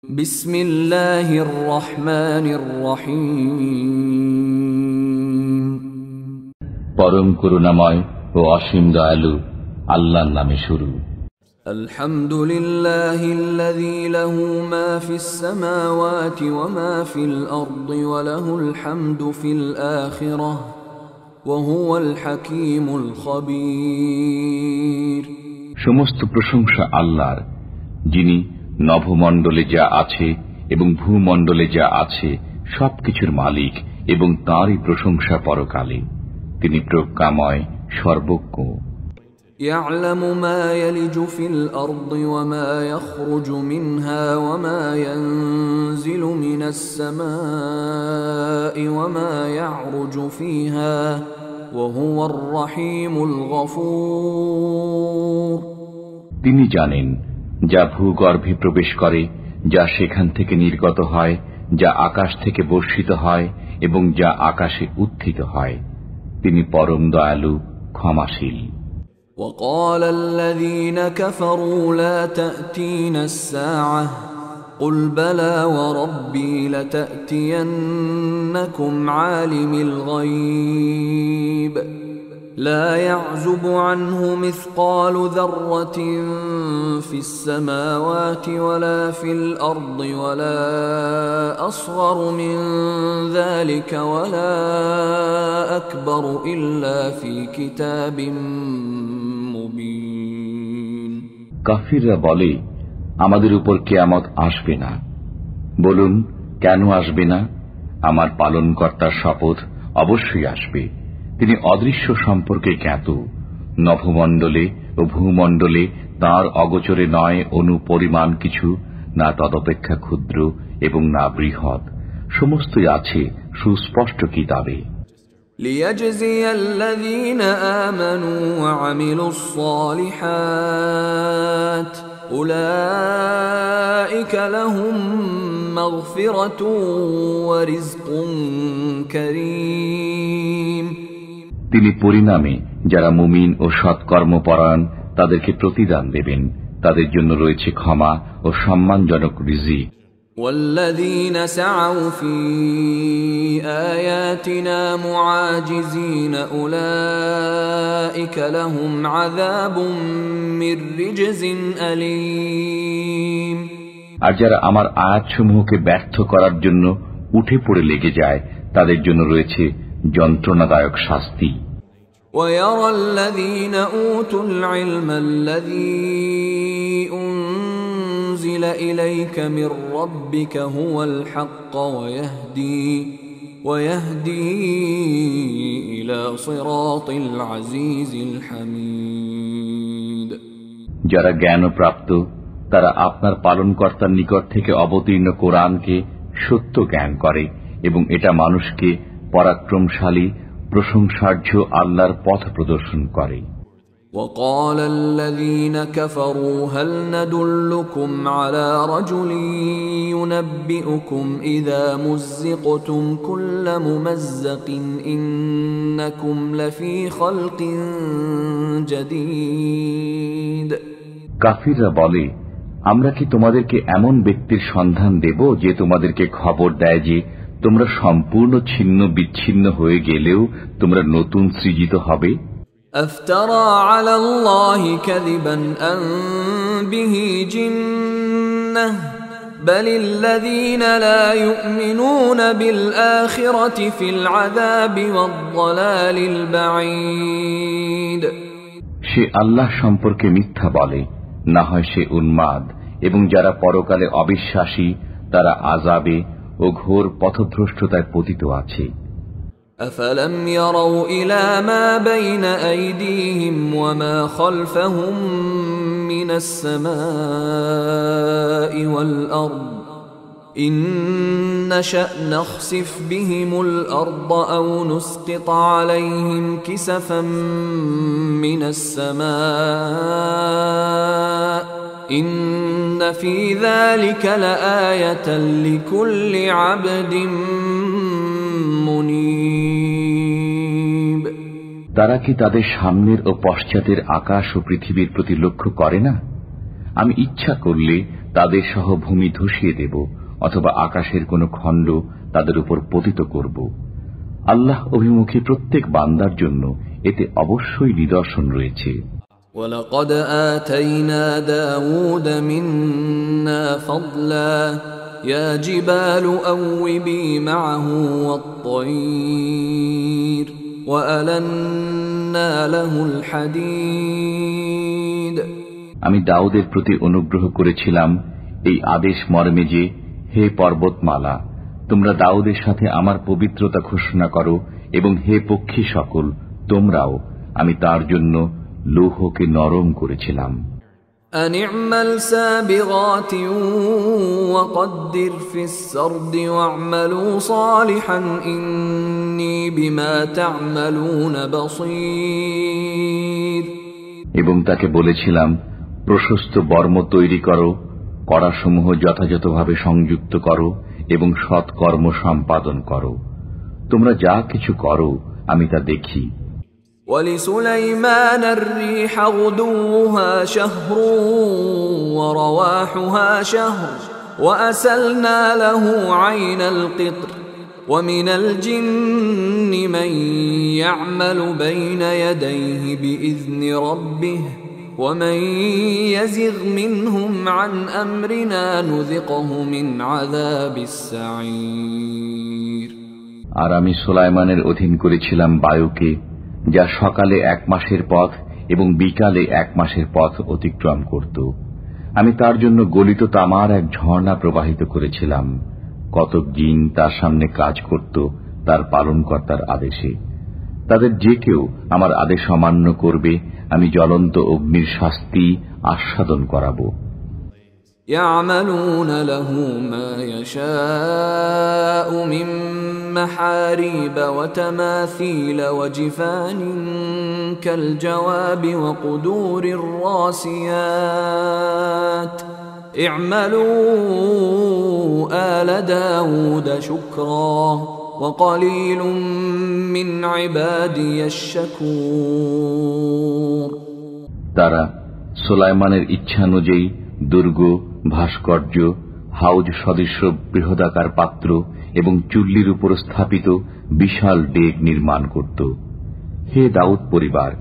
বিসমিল্লাহির রহমানির রহিম। পরম করুণাময় ও অসীম দয়ালু আল্লাহর নামে শুরু। আলহামদুলিল্লাহিল্লাযী লাহু মা ফিস সামাওয়াতি ওয়া মা ফিল আরদি ওয়া লাহুল হামদু ফিল আখিরাহ ওয়া হুয়াল হাকীমুল খাবীর। সমস্ত প্রশংসা আল্লাহর, যিনি নভমণ্ডলে যা আছে এবং ভূমণ্ডলে যা আছে সবকিছুর মালিক, এবং তাঁরই প্রশংসা পরকালে। তিনি প্রজ্ঞাময়, সর্বজ্ঞ। يعلم ما يلج في الأرض وما يخرج منها وما ينزل من السماء وما يعرج فيها وهو الرحيم الغفور। তিনি জানেন যা ভূগর্ভে প্রবেশ করে, যা সেখান থেকে নির্গত হয়, যা আকাশ থেকে বর্ষিত হয় এবং যা আকাশে উত্থিত হয়। তিনি পরম দয়ালু, ক্ষমাশীল। وقال الذين كفروا لا تأتينا الساعة قل بلى وربي لتأتينكم عالم الغيب لا يعزب عنه مثقال ذرة في السماوات ولا في الأرض ولا أصغر من ذلك ولا أكبر إلا في كتاب مبين। কাফিররা বলে, আমাদের উপর কিয়ামত আসবে না। বলুন, কেন আসবে না? আমার পালনকর্তার শপথ, অবশ্যই আসবে। তিনি অদৃশ্য সম্পর্কে জ্ঞাত। নভমণ্ডলে ও ভূমণ্ডলে তাঁর অগোচরে নয় অণু পরিমাণ কিছু, না তদপেক্ষা ক্ষুদ্র এবং না বৃহৎ। সমস্তই আছে সুস্পষ্ট কিতাবে। ليجزي الذين آمنوا وعملوا الصالحات أولئك لهم مغفرة ورزق كريم। তিনি পরিণামে যারা মুমিন ও সৎকর্মপরায়ণ তাদেরকে প্রতিদান দেবেন। তাদের জন্য রয়েছে ক্ষমা ও সম্মানজনক রিজিক। والذين سعوا في آياتنا معاجزين أولئك لهم عذاب من رجز أليم। আর যারা আমার আয়াতসমূহকে ব্যর্থ করার জন্য উঠে পড়ে লেগে যায়, তাদের জন্য রয়েছে যন্ত্রণাদায়ক শাস্তি। ويرى الذين أوتوا العلم الذي أنزل إليك من ربك هو الحق ويهدي إلى صراط العزيز الحميد। যারা জ্ঞানপ্রাপ্ত তারা আপনার পালনকর্তার নিকট থেকে অবতীর্ণ কোরআনকে সত্য জ্ঞান করে, এবং এটা মানুষকে পরাক্রমশালী, প্রশংসার্য আল্লাহর পথ প্রদর্শন করে। وقال الذين كفروا هل ندلكم على رجل ينبئكم إذا مزقتم كل ممزق إنكم لفي خلق جديد। কাফিররা বলে, আমরা কি তোমাদেরকে এমন ব্যক্তির সন্ধান দেব যে তোমাদেরকে খবর দেয় যে তোমরা সম্পূর্ণ ছিন্ন বিচ্ছিন্ন হয়ে গেলেও তোমরা নতুন সৃজিত হবে? أفترى على الله كذبا أم به جنة بل الذين لا يؤمنون بالآخرة في العذاب والضلال البعيد। সে আল্লাহ সম্পর্কে মিথ্যা বলে, না হয় সে উন্মাদ, এবং যারা পরকালে অবিশ্বাসী তারা আযাবে ও ঘোর পথভ্রষ্টতায় পতিত আছে। أفلم يروا إلى ما بين أيديهم وما خلفهم من السماء والأرض إن نشأ نخسف بهم الأرض أو نسقط عليهم كسفا من السماء إن في ذلك لآية لكل عبد মুনীব। তারা কি তাদের সামনের ও পশ্চাতের আকাশ ও পৃথিবীর প্রতি লক্ষ্য করে না? আমি ইচ্ছা করলে তাদের সহ ভূমি ধসিয়ে দেব অথবা আকাশের কোন খণ্ড তাদের উপর পতিত করব। আল্লাহ অভিমুখী প্রত্যেক বান্দার জন্য এতে অবশ্যই নিদর্শন রয়েছে। وَلَقَدْ آتَيْنَا دَاوُودَ مِنَّا فَضْلًا يَا جِبَالُ أَوِّبِي مَعَهُ وَالطَّيْرَ وَأَلَنَّا لَهُ الْحَدِيدَ। আমি দাউদের প্রতি অনুগ্রহ করেছিলাম এই আদেশ মর্মে যে, হে পর্বতমালা, তোমরা দাউদের সাথে আমার পবিত্রতা ঘোষণা করো, এবং হে পক্ষী সকল, তোমরাও, আমি তার জন্য লৌহকে নরম করেছিলাম। أن اعمل سابغات وقدر في السرد واعملوا صالحا إني بما تعملون بصير। এবং তাকে বলেছিলাম, প্রশস্ত বর্ম তৈরি করো, কড়াসমূহ যথাযথভাবে সংযুক্ত করো এবং সৎকর্ম সম্পাদন করো। তোমরা যা কিছু করো আমি তা দেখি। ولسليمان الريح غدوها شهر ورواحها شهر وأسلنا له عين القطر ومن الجن من يعمل بين يديه بإذن ربه ومن يزغ منهم عن أمرنا نذقه من عذاب السعير। আর আমি সুলাইমানের অধীন করেছিলাম বায়ুকে, যা সকালে 1 মাসের পথ এবং বিকালে 1 মাসের পথ অতিক্রম করত। আমি তার জন্য গলিত তামার এক ঝর্ণা প্রবাহিত করেছিলাম। কতক জিন তার সামনে কাজ করত তার পালনকর্তার আদেশে। তাদের যে কেউ আমার আদেশ অমান্য করবে আমি জ্বলন্ত অগ্নির শাস্তি আস্বাদন করাব। يعملون له ما يشاء من محاريب وتماثيل وجفان كالجواب وقدور الراسيات اعملوا آل داود شكرا وقليل من عبادي الشكور। তারা সুলাইমানের ইচ্ছানুযায়ী দুর্গ, ভাস্কর্য, হাউজ সদৃশ বৃহদাকার পাত্র এবং চুল্লির উপর স্থাপিত বিশাল ডেক নির্মাণ করত। হে দাউদ পরিবার,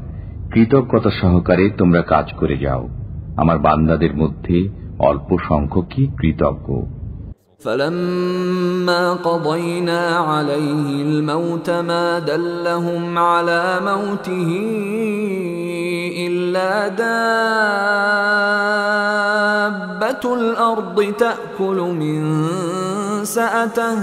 কৃতজ্ঞতা সহকারে তোমরা কাজ করে যাও। আমার বান্দাদের মধ্যে অল্প সংখ্যকই কৃতজ্ঞ। فَلَمَّا قَضَيْنَا عَلَيْهِ الْمَوْتَ مَا دَلَّهُمْ عَلَى مَوْتِهِ إِلَّا دَابَّةُ الْأَرْضِ تَأْكُلُ مِنْ سَأَتَهُ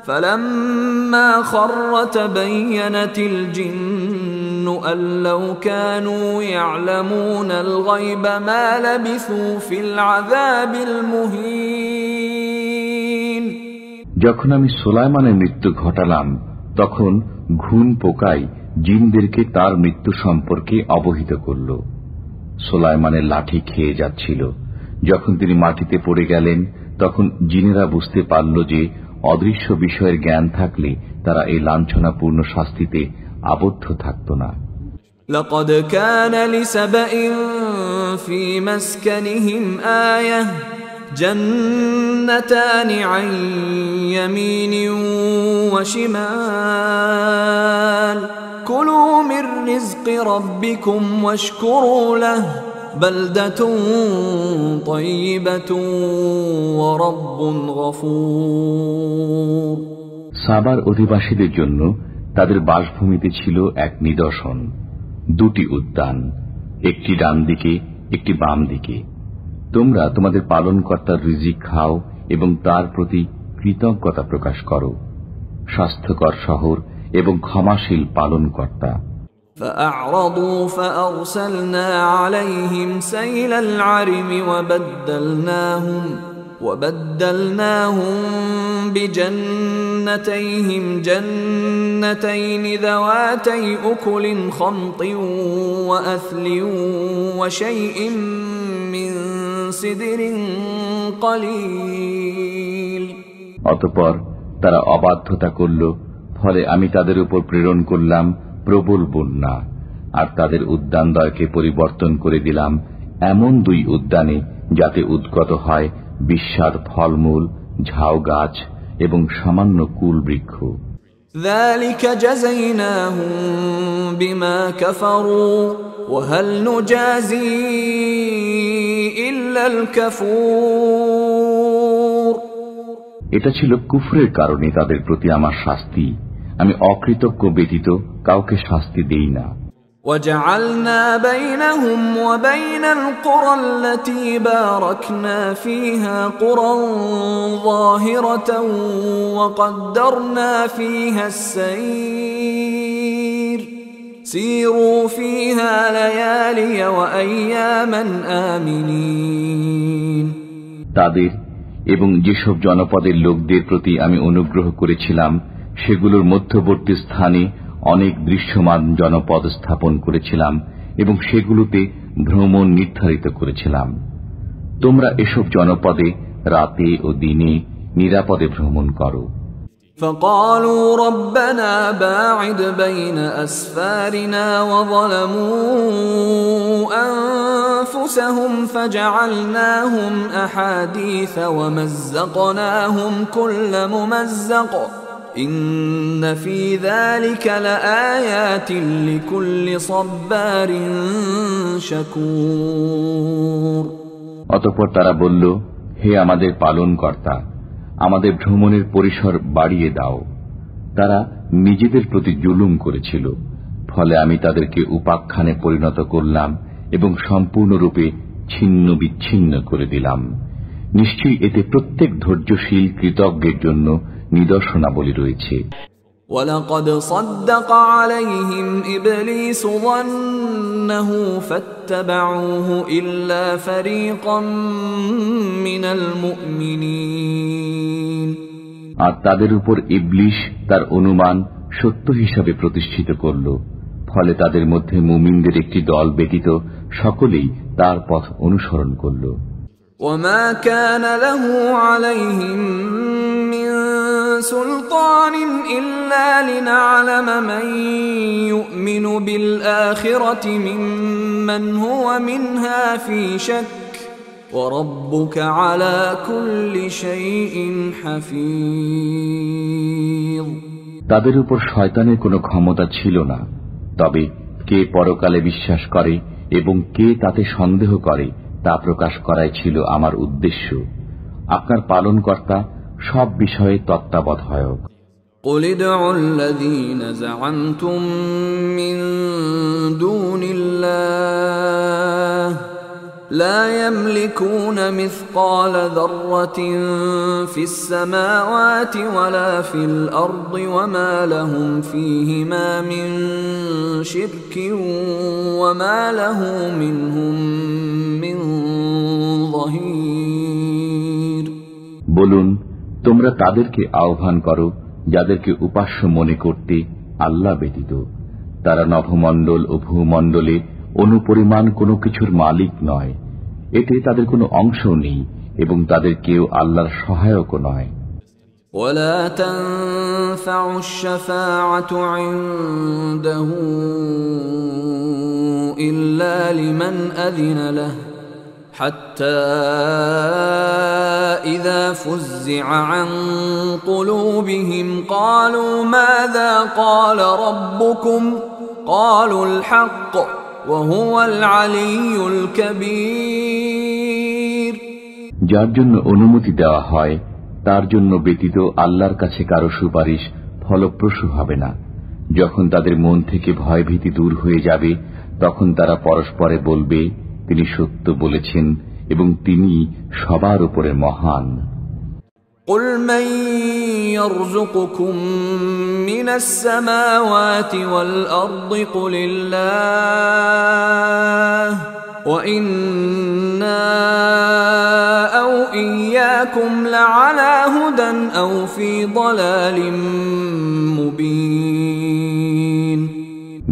فَلَمَّا خَرَّ تَبَيَّنَتِ الْجِنُّ أَنْ لَوْ كَانُوا يَعْلَمُونَ الْغَيْبَ مَا لَبِثُوا فِي الْعَذَابِ الْمُهِينِ। যখন আমি সুলাইমানের মৃত্যু ঘটালাম তখন ঘুণ পোকায় জিনদেরকে তার মৃত্যু সম্পর্কে অবহিত করল। সুলাইমানের লাঠি খেয়ে যাচ্ছিল। যখন তিনি মাটিতে পড়ে গেলেন তখন জিনেরা বুঝতে পারল যে অদৃশ্য বিষয়ের জ্ঞান থাকলে তারা এই লাঞ্ছনাপূর্ণ শাস্তিতে আবদ্ধ থাকত না। لقد كان لسبإ في مسكنهم آية جنتان عن يمين وشمال كلوا من رزق ربكم واشكروا له بلدة طيبة ورب غفور। সাবার অধিবাসীদের জন্য তাদের বাসভূমিতে ছিল এক নিদর্শন, 2টি উদ্যান, একটি ডান দিকে একটি বাম দিকে। তোমরা তোমাদের পালনকর্তার রিজিক খাও এবং তার প্রতি কৃতজ্ঞতা প্রকাশ করো। স্বাস্থ্যকর শহর এবং ক্ষমাশীল পালনকর্তা। فأعرضوا فأرسلنا عليهم سيل العرم وبدلناهم بجنتيهم جنتين ذواتي أكل خمط وأثل وشيء من سدر قليل। অতঃপর তারা অবাধ্যতা করল, ফলে আমি তাদের উপর প্রেরণ করলাম প্রবল বন্যা, আর তাদের উদ্যানদ্বয়কে পরিবর্তন করে দিলাম এমন 2 উদ্যানে যাতে উদ্গত হয় বিস্বাদ ফলমূল, ঝাউ গাছ এবং সামান্য কুল বৃক্ষ। ذلك جزيناهم بما كفروا وهل نجازي إلا الكفور। এটা ছিল কুফরের কারণে তাদের প্রতি আমার শাস্তি, আমি অকৃতজ্ঞ ব্যতীত কাউকে শাস্তি দেই না। وجعلنا بينهم وبين القرى التي باركنا فيها قرى ظاهرة وقدرنا فيها السير سيروا فيها ليالي وأياما آمنين। তাদের এবং যেসব জনপদের লোকদের প্রতি আমি অনুগ্রহ করেছিলাম সেগুলোর মধ্যবর্তী স্থানে অনেক দৃশ্যমান জনপদ স্থাপন করেছিলাম এবং সেগুলোতে ভ্রমণ নির্ধারিত করেছিলাম। তোমরা এসব জনপদে রাতে ও দিনে নিরাপদে ভ্রমণ করো। فقالوا ربنا باعد بين أسفارنا وظلموا أنفسهم فجعلناهم أحاديث ومزقناهم كل ممزق إن في ذلك لآيات لكل صبار شكور। অতঃপর তারা বলল, হে আমাদের পালনকর্তা, আমাদের ভ্রমণের পরিসর বাড়িয়ে দাও। তারা নিজেদের প্রতি জুলুম করেছিল, ফলে আমি তাদেরকে উপাখ্যানে পরিণত করলাম এবং সম্পূর্ণরূপে ছিন্ন বিচ্ছিন্ন করে দিলাম। নিশ্চয়ই এতে প্রত্যেক ধৈর্যশীল কৃতজ্ঞের জন্য নিদর্শনাবলী রয়েছে। وَلَقَدْ صَدَّقَ عَلَيْهِمْ إِبْلِيسُ ظَنَّهُ فَاتَّبَعُوهُ إِلَّا فَرِيقًا مِنَ الْمُؤْمِنِينَ। আর তাদের উপর ইবলিস তার অনুমান সত্য হিসাবে প্রতিষ্ঠিত করল, ফলে তাদের মধ্যে মুমিনদের একটি দল ব্যতীত সকলেই তার পথ অনুসরণ করল। وَمَا كَانَ لَهُ عَلَيْهِمْ مِنْ سُلْطَانٍ إِلَّا لِنَعْلَمَ مَنْ يُؤْمِنُ بِالْآخِرَةِ مِمَّنْ هُوَ مِنْهَا فِي شَكٍّ وَرَبُّكَ عَلَى كُلِّ شَيْءٍ حَفِيظٌ। তাদের উপর শয়তানের কোনো ক্ষমতা ছিল না, তবে কে পরকালে বিশ্বাস করে এবং কে তাতে সন্দেহ করে তা প্রকাশ করাই ছিল আমার উদ্দেশ্য। আপনার পালনকর্তা সব বিষয়ে তত্ত্বাবধায়ক। قُلِ ادْعُوا الَّذِينَ زَعَمْتُم مِّن دُونِ اللَّهِ لَا يَمْلِكُونَ مِثْقَالَ ذَرَّةٍ فِي السَّمَاوَاتِ وَلَا فِي الْأَرْضِ وَمَا لَهُمْ فِيهِمَا مِن شِرْكٍ وَمَا لَهُ مِنْهُم مِّن ظَهِيرٍ। বলুন, তোমরা তাদেরকে আহ্বান করো যাদেরকে উপাস্য মনে করতে আল্লাহ ব্যতীত। তারা নভমণ্ডল ও ভূমণ্ডলে অনুপরিমাণ কোনো কিছুর মালিক নয়, এতে তাদের কোনো অংশও নেই এবং তাদের কেউ আল্লাহর সহায়কও নয়। ولا تنفع الشفاعة عنده إلا لمن أذن له حتى إذا فزع عن قلوبهم قالوا ماذا قال ربكم قالوا الحق وهو العلي الكبير। যার জন্য অনুমতি দেওয়া হয় তার জন্য ব্যতীত আল্লাহর কাছে কারো সুপারিশ ফলপ্রসূ হবে না। যখন তাদের মন থেকে ভয়ভীতি দূর হয়ে যাবে তখন তারা পরস্পরে বলবে, তিনি সত্য বলেছেন এবং তিনি সবার উপরে মহান। قُلْ مَنْ يَرْزُقُكُمْ مِنَ السَّمَاوَاتِ وَالْأَرْضِ قُلِ اللَّهُ وَإِنَّا أَوْ إِيَّاكُمْ لَعَلَى هُدًى أَوْ فِي ضَلَالٍ مُبِينٍ।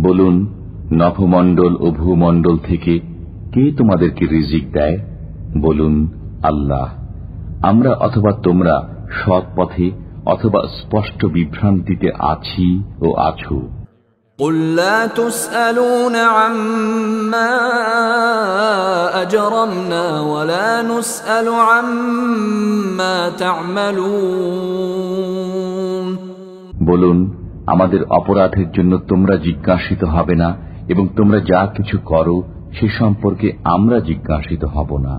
বলুন, নভমণ্ডল ও ভূমণ্ডল থেকে কে তোমাদেরকে রিজিক দেয়? বলুন, আল্লাহ। আমরা অথবা তোমরা সৎ পথে অথবা স্পষ্ট বিভ্রান্তিতে আছি ও আছো। قل لا تسألون عما أجرمنا ولا نسأل عما تعملون বলুন, আমাদের অপরাধের জন্য তোমরা জিজ্ঞাসিত হবে না এবং তোমরা যা কিছু করো সে সম্পর্কে আমরা জিজ্ঞাসিত হব না।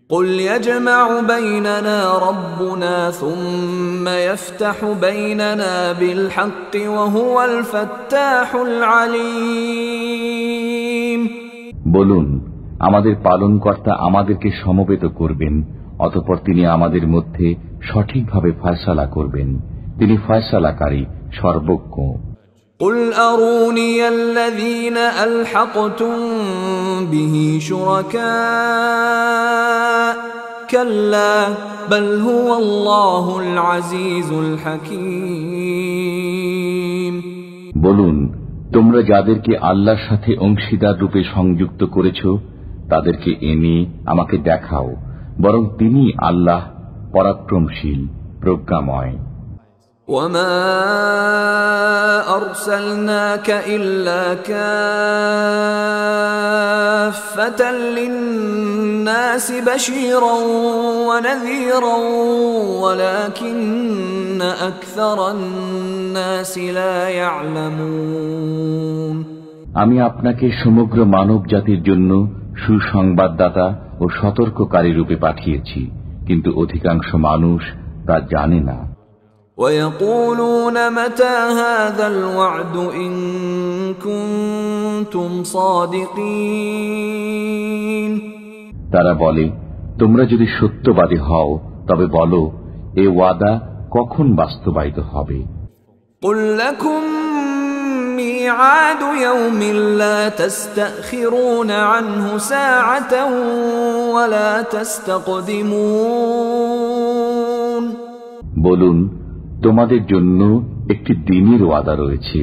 قل يجمع بيننا ربنا ثم يفتح بيننا بالحق وهو الفتاح العليم বলুন, আমাদের পালনকর্তা আমাদেরকে সমবেত করবেন, অতঃপর তিনি আমাদের মধ্যে সঠিকভাবে ফয়সালা করবেন। তিনি ফয়সালাকারী, সর্বজ্ঞ। قل أروني الذين ألحقتم به شركاء كلا بل هو الله العزيز الحكيم বলুন, তোমরা যাদেরকে আল্লাহর সাথে অংশীদার রূপে সংযুক্ত করেছ তাদেরকে এনে আমাকে দেখাও, বরং তিনি আল্লাহ পরাক্রমশীল, প্রজ্ঞাময়। وما أرسلناك إلا كافة للناس بشيرا ونذيرا ولكن أكثر الناس لا يعلمون আমি আপনাকে সমগ্র মানব জাতির জন্য সুসংবাদদাতা ও সতর্ককারী রূপে পাঠিয়েছি, কিন্তু অধিকাংশ মানুষ তা জানে না। ويقولون متى هذا الوعد إن كنتم صادقين তারা বলে, তোমরা যদি সত্যবাদী হও তবে বলো, এ ওয়াদা কখন বাস্তবায়িত হবে? قل لكم ميعاد يوم لا تستأخرون عنه ساعة ولا تستقدمون বলুন, তোমাদের জন্য একটি দিনের ওয়াদা রয়েছে,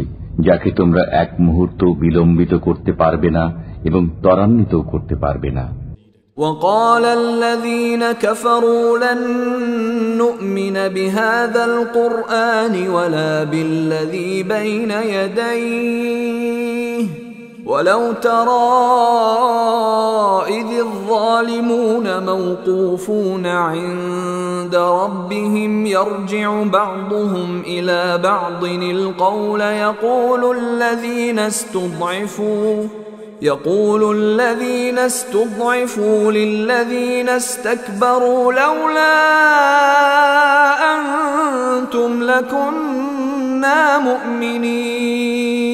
যাকে তোমরা এক মুহূর্ত বিলম্বিত করতে পারবে না এবং ত্বরান্বিত করতে পারবে না। وقال الذين كفروا لن نؤمن بهذا القرآن ولا بالذي بين يديه ولو ترى إذ الظالمون موقوفون عند ربهم يرجع بعضهم إلى بعض القول يقول الذين استضعفوا للذين استكبروا لولا أنتم لكنا مؤمنين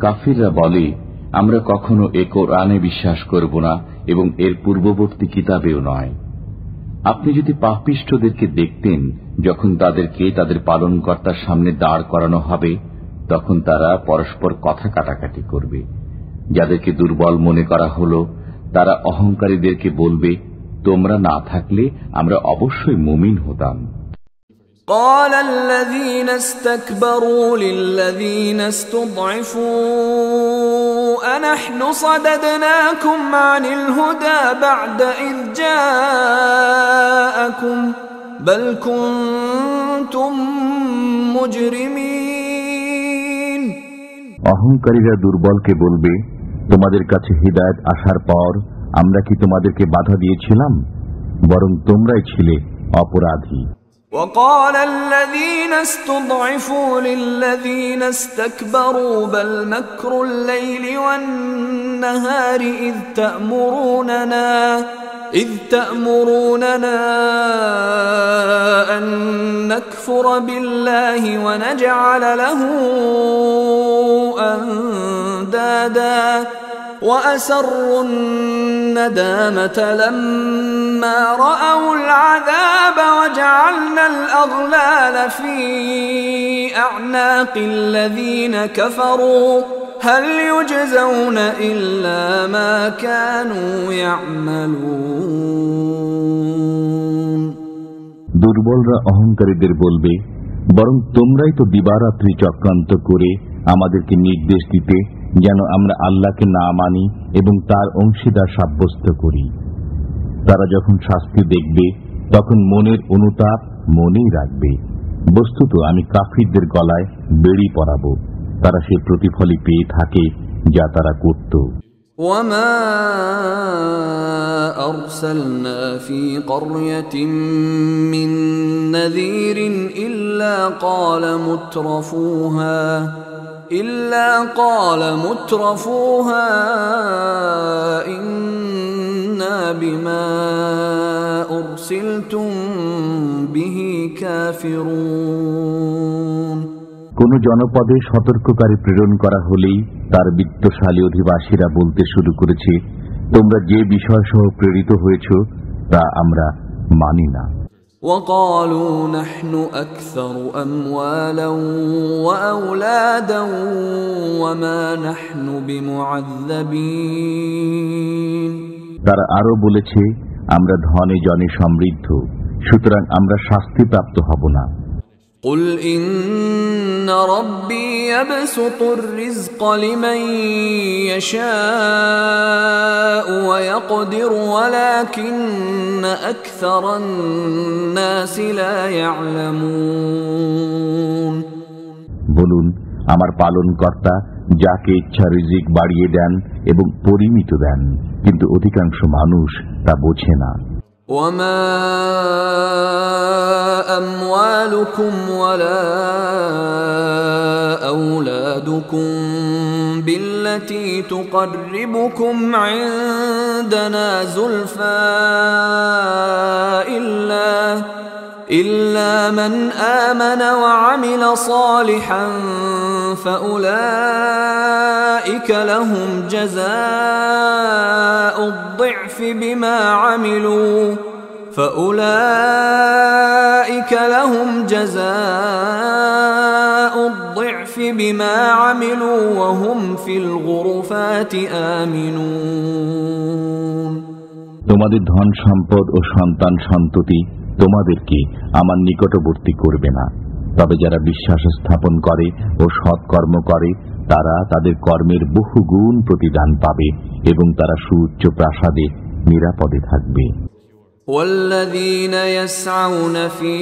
কাফিররা বলে, আমরা কখনো এ কোরআনে বিশ্বাস করব না এবং এর পূর্ববর্তী কিতাবেও নয়। আপনি যদি পাপিষ্ঠদেরকে দেখতেন যখন তাদেরকে তাদের পালনকর্তার সামনে দাঁড় করানো হবে, তখন তারা পরস্পর কথা কাটাকাটি করবে। যাদেরকে দুর্বল মনে করা হলো তারা অহংকারীদেরকে বলবে, তোমরা না থাকলে আমরা অবশ্যই মুমিন হতাম। قال الذين استكبروا للذين استضعفوا أنحن صددناكم عن الهدى بعد إذ جاءكم بل كنتم مجرمين অহংকারীরা দুর্বলকে বলবে, তোমাদের কাছে হিদায়াত আসার পর আমরা কি তোমাদেরকে বাধা দিয়েছিলাম? বরং তোমরাই ছিলে অপরাধী। وقال الذين استضعفوا للذين استكبروا بل مكر الليل والنهار إذ تأمروننا أن نكفر بالله ونجعل له أندادا وأسروا الندامة لما رأوا العذاب وجعلنا الأغلال في أعناق الذين كفروا هل يجزون إلا ما كانوا يعملون দুর্বলরা অহংকারীদের বলবে, বরং তোমরাই তো দিবারাত্রি চক্রান্ত করে আমাদেরকে নির্দেশ দিতে যেন আমরা আল্লাহকে না মানি এবং তার অংশীদার সাব্যস্ত করি। তারা যখন শাস্তি দেখবে তখন মনের অনুতাপ মনেই রাখবে, বস্তুত আমি কাফিরদের গলায় বেড়ি পরাবো, তারা সে প্রতিফলই পেয়ে থাকে যা তারা করত। وما أرسلنا في قرية من نذير إلا قال مترفوها إنا بما أرسلتم به كافرون। কোন জনপদে সতর্ককারী প্রেরণ করা হলেই তার বিত্তশালী অধিবাসীরা বলতে শুরু করেছে, তোমরা যে বিষয় সহ প্রেরিত হয়েছ তা আমরা মানি না। وقالوا نحن أكثر أموالا وأولادا وما نحن بمعذبين। তারা আরো বলেছে, আমরা ধনে জনে সমৃদ্ধ, সুতরাং আমরা শাস্তিপ্রাপ্ত হব না। قل إن ربي يبسط الرزق لمن يشاء ويقدر ولكن أكثر الناس لا يعلمون। বলুন, আমার পালনকর্তা যাকে ইচ্ছা রিজিক বাড়িয়ে দেন এবং পরিমিত দেন, কিন্তু অধিকাংশ মানুষ তা বোঝে না। وما أموالكم ولا أولادكم بالتي تقربكم عندنا زلفى إلا من آمن وعمل صالحا فأولئك لهم جزاء الضعف بما عملوا وهم في الغرفات آمنون। তোমাদের ধন সম্পদ ও সন্তান সন্ততি তোমাদেরকে আমার নিকটবর্তী করবে না, তবে যারা বিশ্বাস স্থাপন করে ও সৎকর্ম করে তারা তাদের কর্মের বহুগুণ প্রতিদান পাবে এবং তারা সুউচ্চ প্রাসাদে নিরাপদে থাকবে। والذين يسعون في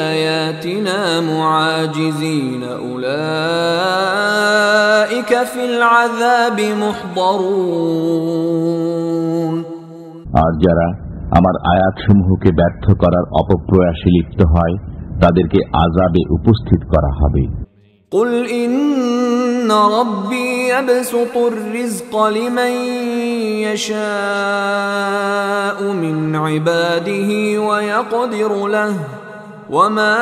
آياتنا معاجزين أولئك في العذاب محضرون। আর যারা আমার আয়াতসমূহকে ব্যর্থ করার অপপ্রয়াসে লিপ্ত হয় তাদেরকে আযাবে উপস্থিত করা হবে। قل إن ربي يبسط الرزق لمن يشاء من عباده ويقدر له وما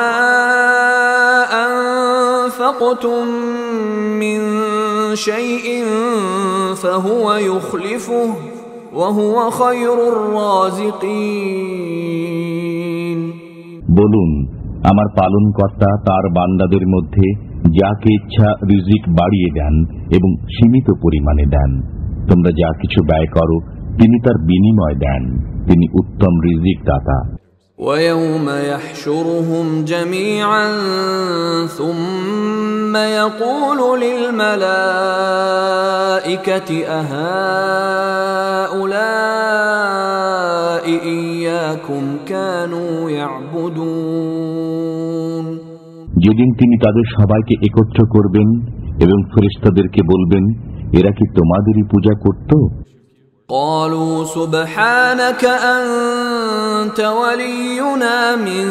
أنفقتم من شيء فهو يخلفه وهو خير الرازقين। বলুন, আমার পালনকর্তা তার বান্দাদের মধ্যে যাকে ইচ্ছা রিজিক বাড়িয়ে দেন এবং সীমিত পরিমাণে দেন। তোমরা যা কিছু ব্যয় করো তিনি তার বিনিময় দেন, তিনি উত্তম রিজিক দাতা। ويوم يحشرهم جميعا ثم يقول للملائكة أهؤلاء إياكم كانوا يعبدون। যেদিন তিনি তাদের সবাইকে একত্র করবেন এবং ফেরেশতাদেরকে বলবেন, এরা কি তোমাদেরই পূজা করত? قالوا سبحانك أنت ولينا من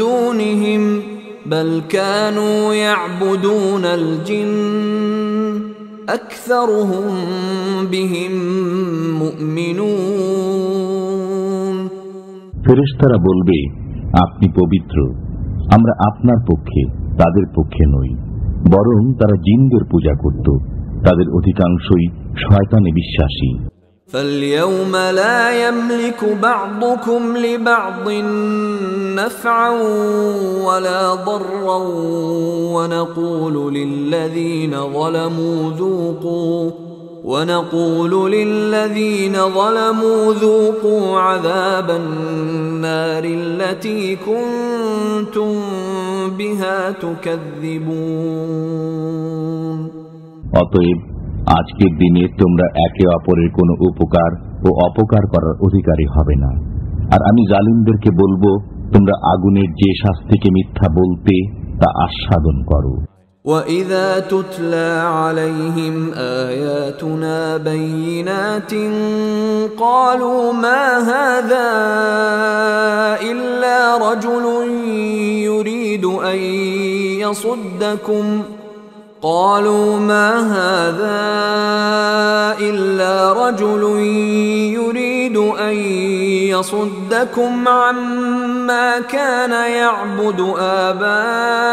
دونهم بل كانوا يعبدون الجن أكثرهم بهم مؤمنون। ফেরেশতারা বলবে, আপনি পবিত্র, আমরা আপনার পক্ষে তাদের পক্ষে নই, বরং তারা জিনদের পূজা করত, তাদের অধিকাংশই শয়তানে বিশ্বাসী। فاليوم لا يملك بعضكم لبعض نفعا ولا ضرا ونقول للذين ظلموا ذوقوا عذاب النار التي كنتم بها تكذبون। অতএব আজকের দিনে তোমরা একে অপরের কোনো উপকার ও অপকার করার অধিকারী হবে না। আর আমি জালিমদেরকে বলবো, তোমরা আগুনের যে শাস্তিকে মিথ্যা বলতে তা আস্বাদন করো। وَإِذَا تُتْلَى عَلَيْهِمْ آيَاتُنَا بَيِّنَاتٍ قَالُوا مَا هَذَا إِلَّا رَجُلٌ يُرِيدُ أَن يَصُدَّكُمْ عَمَّا كَانَ يَعْبُدُ آبَاؤُكُمْ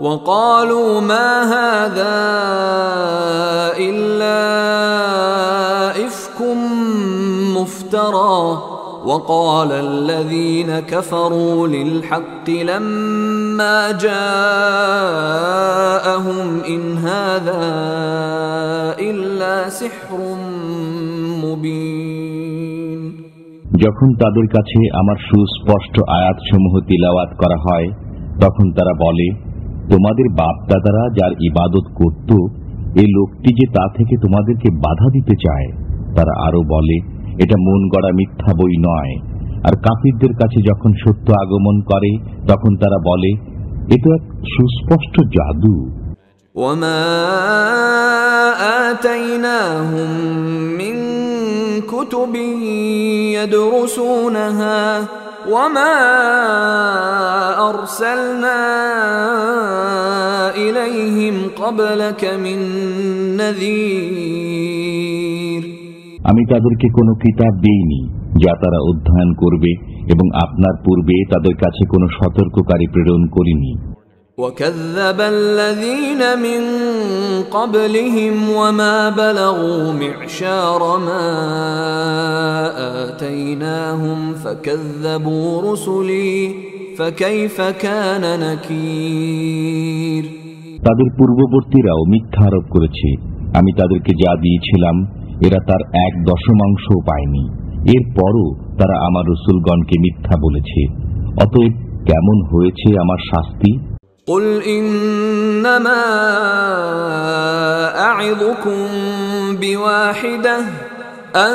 وَقَالُوا مَا هَذَا إِلَّا إِفْكٌ مُفْتَرًى وَقَالَ الَّذِينَ كَفَرُوا لِلْحَقِّ لَمَّا جَاءَهُمْ إِنْ هَذَا إِلَّا سِحْرٌ مُبِينٌ। যখন তাদের কাছে আমার সুস্পষ্ট আয়াতসমূহ তিলাওয়াত করা হয়, তখন তারা বলে, তোমাদের বাপ-দাদারা যার ইবাদত করত, এই লোকটি যে তা থেকে তোমাদেরকে বাধা দিতে চায়। তারা আরো বলে, এটা মন গড়া মিথ্যা বই নয়। আর কাফিরদের কাছে যখন সত্য আগমন করে, তখন তারা বলে, এটা এক সুস্পষ্ট জাদু। وَمَا آتَيْنَاهُمْ مِنْ كُتُبٍ يَدْرُسُونَهَا وَمَا أَرْسَلْنَا إِلَيْهِمْ قَبْلَكَ مِنْ نَذِيرٍ। আমি তাদেরকে কোনো কিতাব দেইনি যা তারা অধ্যয়ন করবে, এবং আপনার পূর্বে তাদের কাছে কোনো সতর্ককারী প্রেরণ করিনি। وَكَذَّبَ الَّذِينَ مِن قَبْلِهِمْ وَمَا بَلَغُوا مِعْشَارَ مَا آتَيْنَاهُمْ فَكَذَّبُوا رُسُلِي فَكَيْفَ كَانَ نَكِيرِ। তাদের পূর্ববর্তীরাও মিথ্যা আরোপ করেছে। আমি তাদেরকে যা দিয়েছিলাম এরা তার 1/10 পায়নি। এরপরও তারা আমার রসুলগণকে মিথ্যা বলেছে। অতএব কেমন হয়েছে আমার শাস্তি? قُلْ إِنَّمَا أَعِظُكُمْ بِوَاحِدَةٍ أَن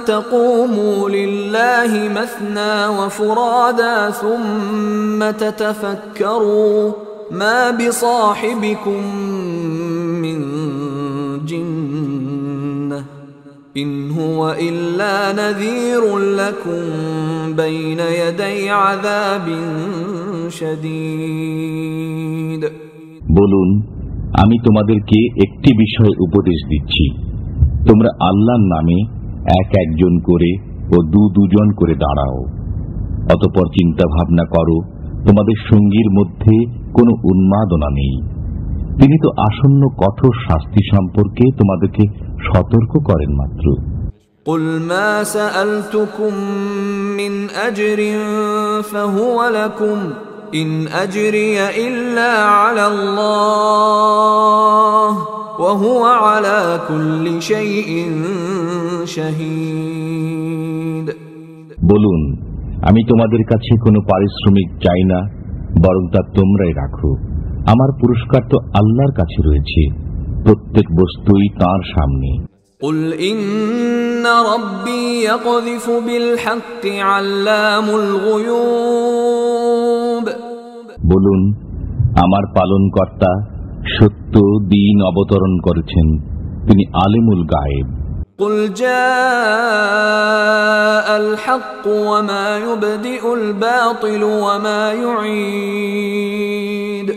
تَقُومُوا لِلَّهِ مَثْنَى وَفُرَادَى ثُمَّ تَتَفَكَّرُوا مَا بِصَاحِبِكُم مِّن جِنَّةٍ إِنْ هُوَ إِلَّا نَذِيرٌ لَكُمْ بَيْنَ يَدَيْ عَذَابٍ شَدِيدٍ। বলুন, আমি তোমাদেরকে একটি বিষয় উপদেশ দিচ্ছি, তোমরা আল্লাহর নামে একজন করে ও দুজন করে দাঁড়াও। অতঃপর চিন্তা ভাবনা করো, তোমাদের সঙ্গীর মধ্যে কোনো উন্মাদনা নেই। তিনি তো আসন্ন কঠোর শাস্তি সম্পর্কে তোমাদেরকে সতর্ক করেন মাত্র। قُلْ مَا سَأَلْتُكُمْ مِنْ أَجْرٍ فَهُوَ لَكُمْ إِنْ أَجْرِيَ إِلَّا عَلَى اللَّهِ وَهُوَ عَلَى كُلِّ شَيْءٍ شَهِيدٌ। বলুন, আমি তোমাদের কাছে কোনো পারিশ্রমিক চাই না, বরং তা তোমরাই রাখো। আমার পুরস্কার তো আল্লাহর কাছে রয়েছে, প্রত্যেক বস্তুই তাঁর সামনে। قُلْ إِنَّ رَبِّي يَقْذِفُ بِالْحَقِّ عَلَّامُ الْغُيُوبِ। বলুন, আমার পালনকর্তা সত্য দিন অবতরণ করেছেন, তিনি আলিমুল গায়েব। قُلْ جَاءَ الْحَقُّ وَمَا يُبْدِئُ الْبَاطِلُ وَمَا يُعِيدُ।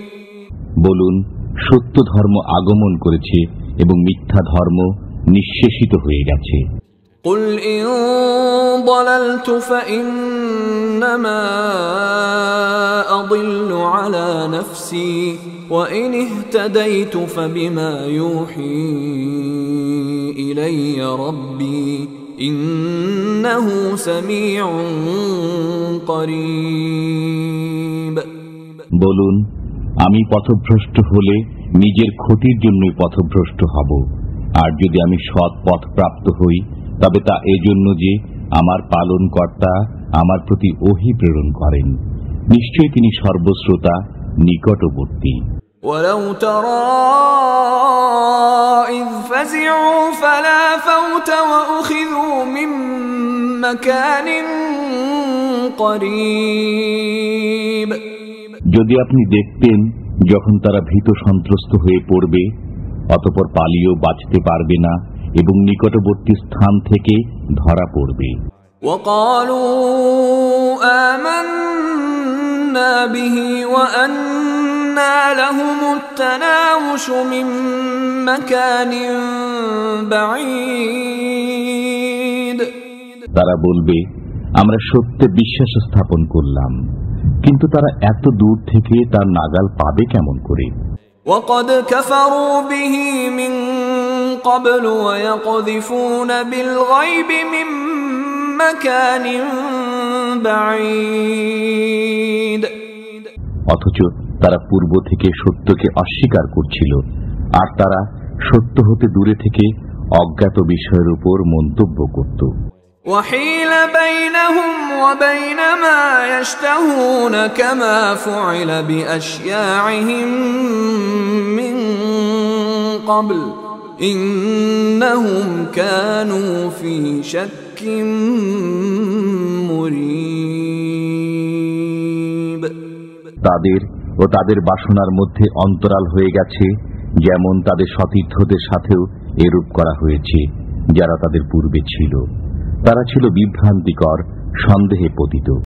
বলুন, সত্য ধর্ম আগমন করেছে এবং মিথ্যা ধর্ম নিঃশেষিত হয়ে গেছে। قُلْ إِن ضَلَلْتُ فَإِنَّمَا أَضِلُّ عَلَى نَفْسِي وَإِنِ اهْتَدَيْتُ فَبِمَا يُوحِي إِلَيَّ رَبِّي إِنَّهُ سَمِيعٌ قَرِيبٌ। বলুন, আমি পথভ্রষ্ট হলে নিজের ক্ষতির জন্যই পথভ্রষ্ট হব, আর যদি আমি সৎ পথ প্রাপ্ত হই তবে তা এজন্য যে আমার পালনকর্তা আমার প্রতি ওহী প্রেরণ করেন। নিশ্চয়ই তিনি সর্বশ্রোতা, নিকটবর্তী। وَلَوْ تَرَى إِذْ فَزِعُوا فَلَا فَوْتَ وَأُخِذُوا مِنْ مَكَانٍ قريب যদি আপনি দেখতেন যখন তারা ভীত সন্ত্রস্ত হয়ে পড়বে, অতঃপর পালিয়েও বাঁচতে পারবে না এবং নিকটবর্তী স্থান থেকে ধরা পড়বে। وقالوا آمنا به وأنى لهم التناوش من مكان بعيد তারা বলবে, আমরা সত্যে বিশ্বাস স্থাপন করলাম, কিন্তু তারা এত দূর থেকে তার নাগাল পাবে কেমন করে? وقد كفروا به من قبل ويقذفون بالغيب من مكان بعيد অথচ তারা পূর্ব থেকে সত্যকে অস্বীকার করছিল, আর তারা সত্য হতে দূরে থেকে অজ্ঞাত বিষয়ের উপর মন্তব্য করত। وحيل بينهم وبين ما يشتهون كما فعل بأشياعهم من قبل إنهم كانوا في شك مريب তাদের ও তাদের বাসনার মধ্যে অন্তরাল হয়ে গেছে, যেমন তাদের সতীর্থদের সাথেও এরূপ করা হয়েছে যারা তাদের পূর্বে ছিল। তারা ছিল বিভ্রান্তিকর, সন্দেহে পতিত।